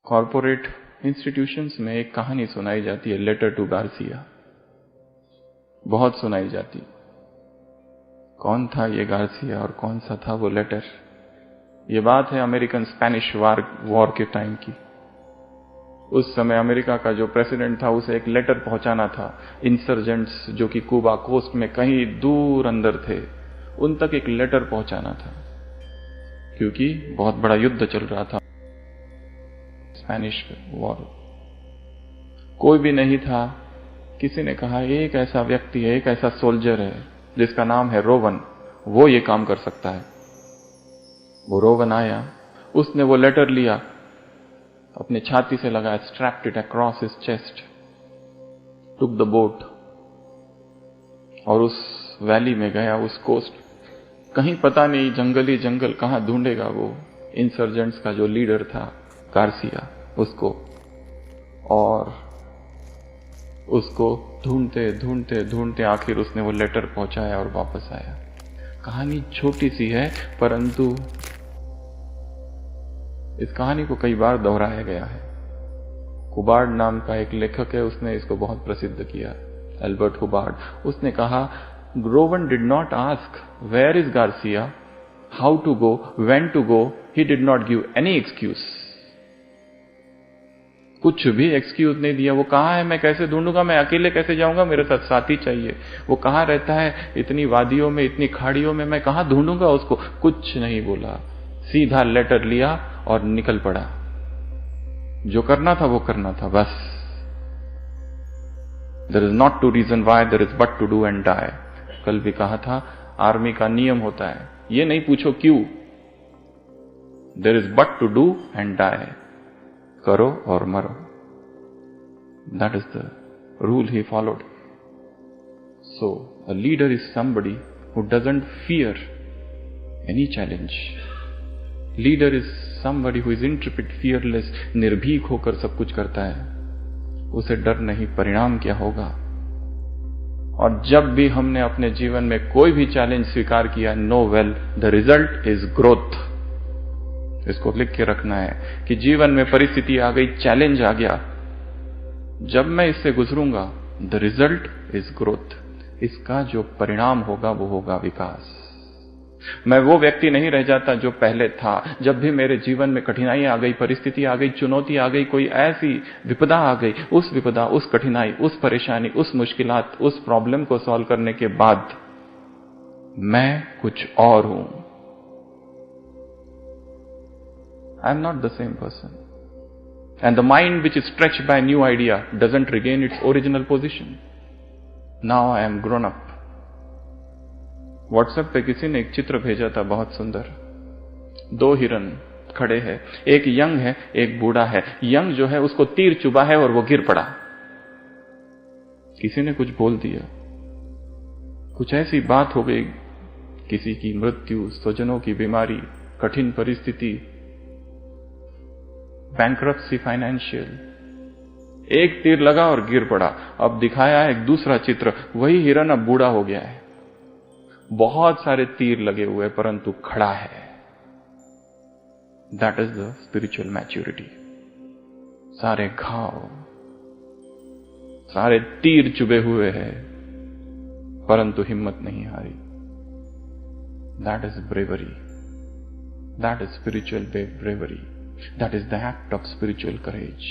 Corporate institutions में एक कहानी सुनाई जाती है, लेटर टू गार्सिया, बहुत सुनाई जाती। कौन था ये गार्सिया और कौन सा था वो लेटर? ये बात है अमेरिकन स्पेनिश वॉर के टाइम की। उस समय अमेरिका का जो प्रेसिडेंट था उसे एक लेटर पहुंचाना था। इंसर्जेंट्स जो कि क्यूबा कोस्ट में कहीं दूर अंदर थे, उन तक एक लेटर पहुंचाना था, क्योंकि बहुत बड़ा युद्ध चल रहा था, स्पेनिश वॉर। कोई भी नहीं था। किसी ने कहा एक ऐसा व्यक्ति है, एक ऐसा सोल्जर है जिसका नाम है रोवन, वो ये काम कर सकता है। वो रोवन आया, उसने वो लेटर लिया, अपने छाती से लगाया, strapped it across his chest, took the boat और उस वैली में गया, उस कोस्ट। कहीं पता नहीं, जंगली जंगल, कहां ढूंढेगा वो इंसर्जेंट्स का जो लीडर था गार्सिया, उसको। और उसको ढूंढते ढूंढते ढूंढते आखिर उसने वो लेटर पहुंचाया और वापस आया। कहानी छोटी सी है, परंतु इस कहानी को कई बार दोहराया गया है। हुबार्ड नाम का एक लेखक है, उसने इसको बहुत प्रसिद्ध किया, एल्बर्ट हुबार्ड। उसने कहा, Rowan did not ask where is Garcia, how to go, when to go, he did not give any excuse. कुछ भी एक्सक्यूज नहीं दिया। वो कहाँ है, मैं कैसे ढूंढूंगा, मैं अकेले कैसे जाऊंगा, मेरे साथ साथी चाहिए। वो कहाँ रहता है, इतनी वादियों में, इतनी खाड़ियों में, मैं कहाँ ढूंढूंगा उसको। कुछ नहीं बोला, सीधा लेटर लिया और निकल पड़ा। जो करना था वो करना था, बस। There is not to reason why, there is but to do and die. कल भी कहा था, आर्मी का नियम होता है, ये नहीं पूछो क्यों, there is but to do and die, करो और मरो। That is the rule he followed. So a leader is somebody who doesn't fear any challenge. Leader is somebody who is intrepid, fearless, निर्भीक होकर सब कुछ करता है। उसे डर नहीं परिणाम क्या होगा। और जब भी हमने अपने जीवन में कोई भी चैलेंज स्वीकार किया, no well the result is growth. इसको लिख के रखना है कि जीवन में परिस्थिति आ गई, चैलेंज आ गया, जब मैं इससे गुजरूंगा, द रिजल्ट इज ग्रोथ। इसका जो परिणाम होगा वो होगा विकास। मैं वो व्यक्ति नहीं रह जाता जो पहले था। जब भी मेरे जीवन में कठिनाई आ गई, परिस्थिति आ गई, चुनौती आ गई, कोई ऐसी विपदा आ गई, उस विपदा, उस कठिनाई, उस परेशानी, उस मुश्किलात, उस प्रॉब्लम को सॉल्व करने के बाद मैं कुछ और हूं। I am not the same person. And the mind which is stretched by a new idea doesn't regain its original position. Now I am grown up. WhatsApp पे किसी ने एक चित्र भेजा था, बहुत सुंदर। दो हिरन खड़े हैं, एक यंग है, एक बूढ़ा है। यंग जो है उसको तीर चुभा है और वो गिर पड़ा। किसी ने कुछ बोल दिया, कुछ ऐसी बात हो गई, किसी की मृत्यु, स्वजनों की बीमारी, कठिन परिस्थिति, बैंक्रप्सी, फाइनेंशियल। एक तीर लगा और गिर पड़ा। अब दिखाया एक दूसरा चित्र, वही हिरन अब बूढ़ा हो गया है, बहुत सारे तीर लगे हुए, परंतु खड़ा है। That is the spiritual maturity. सारे घाव, सारे तीर चुभे हुए हैं, परंतु हिम्मत नहीं हारी। That is bravery. That is spiritual bravery. That is the act of spiritual courage.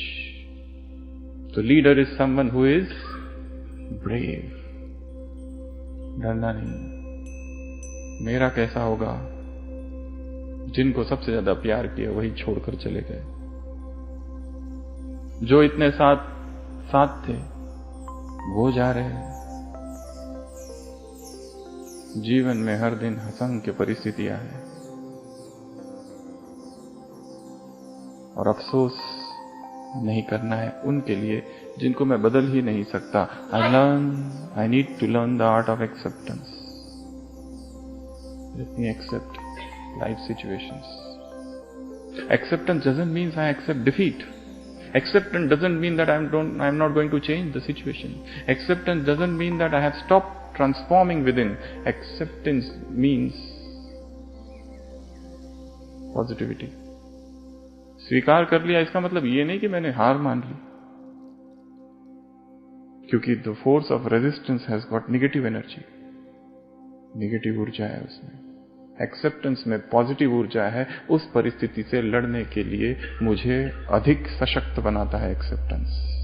So leader is someone who is brave. डरना नहीं। मेरा कैसा होगा? जिनको सबसे ज्यादा प्यार किया वही छोड़कर चले गए। जो इतने साथ थे वो जा रहे हैं। जीवन में हर दिन असंख्य परिस्थितियां हैं और अफसोस नहीं करना है उनके लिए जिनको मैं बदल ही नहीं सकता। I need to learn the art of acceptance. Let me accept life situations. Acceptance doesn't mean I accept defeat. Acceptance doesn't mean that I'm not going to change the situation. Acceptance doesn't mean that I have stopped transforming within. Acceptance means positivity. स्वीकार कर लिया इसका मतलब ये नहीं कि मैंने हार मान ली, क्योंकि the force of resistance has got negative energy, negative ऊर्जा है उसमें। एक्सेप्टेंस में पॉजिटिव ऊर्जा है। उस परिस्थिति से लड़ने के लिए मुझे अधिक सशक्त बनाता है एक्सेप्टेंस।